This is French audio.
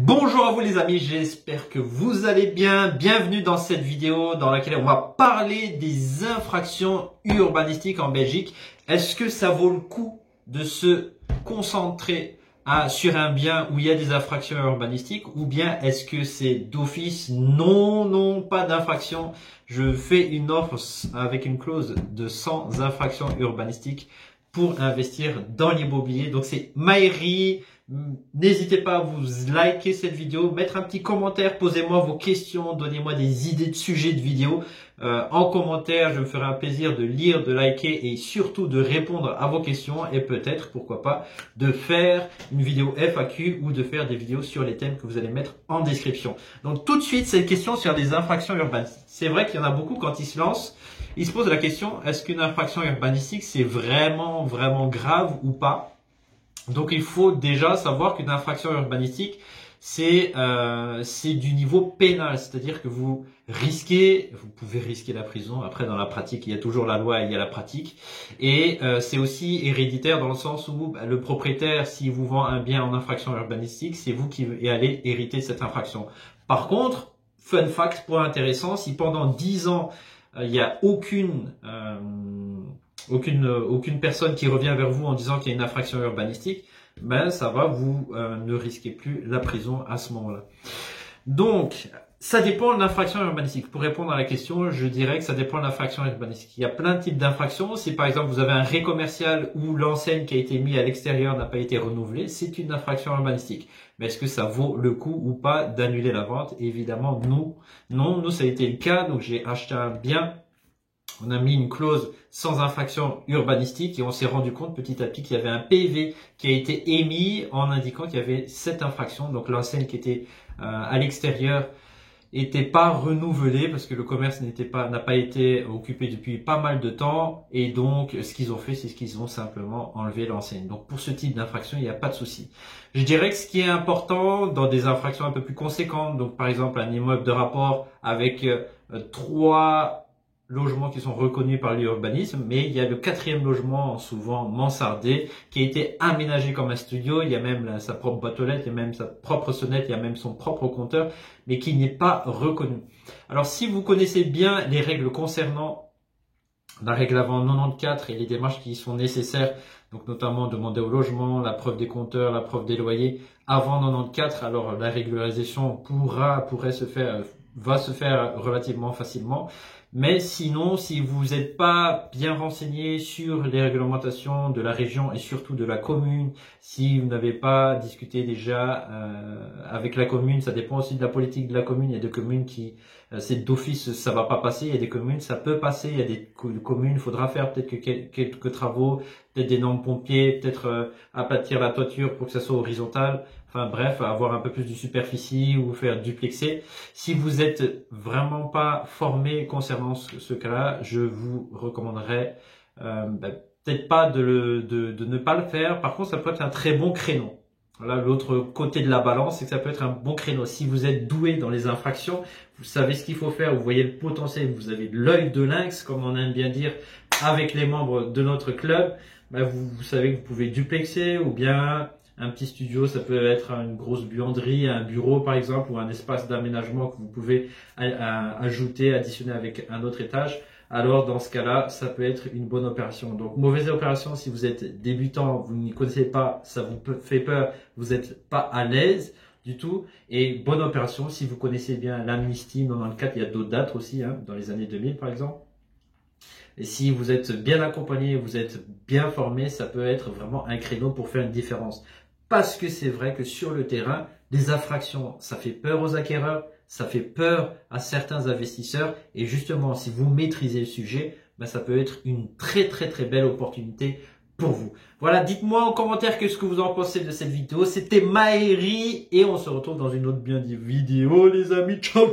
Bonjour à vous les amis, j'espère que vous allez bien. Bienvenue dans cette vidéo dans laquelle on va parler des infractions urbanistiques en Belgique. Est-ce que ça vaut le coup de se concentrer sur un bien où il y a des infractions urbanistiques ou bien est-ce que c'est d'office? Non, pas d'infraction. Je fais une offre avec une clause de 100 infractions urbanistiques pour investir dans l'immobilier. Donc c'est Maëri. N'hésitez pas à vous liker cette vidéo, mettre un petit commentaire, posez-moi vos questions, donnez-moi des idées de sujets de vidéos en commentaire. Je me ferai un plaisir de lire, de liker et surtout de répondre à vos questions et peut-être, pourquoi pas, de faire une vidéo FAQ ou de faire des vidéos sur les thèmes que vous allez mettre en description. Donc tout de suite, cette question sur les infractions urbanistiques. C'est vrai qu'il y en a beaucoup quand ils se lancent. Ils se posent la question, est-ce qu'une infraction urbanistique c'est vraiment grave ou pas? Donc il faut déjà savoir qu'une infraction urbanistique c'est du niveau pénal, c'est-à-dire que vous pouvez risquer la prison. Après dans la pratique il y a toujours la loi et il y a la pratique, et c'est aussi héréditaire dans le sens où le propriétaire, s'il vous vend un bien en infraction urbanistique, c'est vous qui allez hériter de cette infraction. Par contre, fun fact, point intéressant, si pendant 10 ans il n'y a aucune personne qui revient vers vous en disant qu'il y a une infraction urbanistique, ben ça va, vous ne risquez plus la prison à ce moment-là. Donc, ça dépend de l'infraction urbanistique. Pour répondre à la question, je dirais que ça dépend de l'infraction urbanistique. Il y a plein de types d'infractions. Si par exemple vous avez un ré commercial où l'enseigne qui a été mise à l'extérieur n'a pas été renouvelée, c'est une infraction urbanistique. Mais est-ce que ça vaut le coup ou pas d'annuler la vente? Évidemment, non. Nous, ça a été le cas. Donc, j'ai acheté un bien. On a mis une clause sans infraction urbanistique et on s'est rendu compte petit à petit qu'il y avait un PV qui a été émis en indiquant qu'il y avait cette infraction. Donc l'enseigne qui était à l'extérieur n'était pas renouvelée parce que le commerce n'a pas été occupé depuis pas mal de temps, et donc ce qu'ils ont fait, c'est qu'ils ont simplement enlevé l'enseigne. Donc pour ce type d'infraction, il n'y a pas de souci. Je dirais que ce qui est important dans des infractions un peu plus conséquentes, donc par exemple un immeuble de rapport avec 3 logements qui sont reconnus par l'urbanisme, mais il y a le 4e logement, souvent mansardé, qui a été aménagé comme un studio. Il y a même sa propre boîte aux lettres, il y a même sa propre sonnette, il y a même son propre compteur, mais qui n'est pas reconnu. Alors si vous connaissez bien les règles concernant la règle avant 94 et les démarches qui sont nécessaires, donc notamment demander au logement, la preuve des compteurs, la preuve des loyers avant 94, alors la régularisation va se faire relativement facilement. Mais sinon, si vous n'êtes pas bien renseigné sur les réglementations de la région et surtout de la commune, si vous n'avez pas discuté déjà avec la commune, ça dépend aussi de la politique de la commune. Il y a des communes qui, c'est d'office, ça va pas passer. Il y a des communes, ça peut passer. Il y a des communes, il faudra faire peut-être quelques travaux, peut-être des normes pompiers, peut-être aplatir la toiture pour que ça soit horizontal. Enfin bref, avoir un peu plus de superficie ou faire duplexer. Si vous êtes vraiment pas formé concernant ce cas-là, je vous recommanderais peut-être pas de ne pas le faire. Par contre, ça peut être un très bon créneau. Voilà, l'autre côté de la balance, c'est que ça peut être un bon créneau. Si vous êtes doué dans les infractions, vous savez ce qu'il faut faire, vous voyez le potentiel, vous avez l'œil de lynx, comme on aime bien dire avec les membres de notre club, vous savez que vous pouvez duplexer ou bien un petit studio, ça peut être une grosse buanderie, un bureau par exemple, ou un espace d'aménagement que vous pouvez ajouter, additionner avec un autre étage. Alors dans ce cas-là, ça peut être une bonne opération. Donc mauvaise opération si vous êtes débutant, vous n'y connaissez pas, ça vous fait peur, vous n'êtes pas à l'aise du tout. Et bonne opération si vous connaissez bien l'amnistie 94, il y a d'autres dates aussi, dans les années 2000 par exemple. Et si vous êtes bien accompagné, vous êtes bien formé, ça peut être vraiment un créneau pour faire une différence. Parce que c'est vrai que sur le terrain, les infractions, ça fait peur aux acquéreurs, ça fait peur à certains investisseurs. Et justement, si vous maîtrisez le sujet, ça peut être une très belle opportunité pour vous. Voilà, dites-moi en commentaire ce que vous en pensez de cette vidéo. C'était Maëri et on se retrouve dans une autre bien vidéo, les amis. Ciao.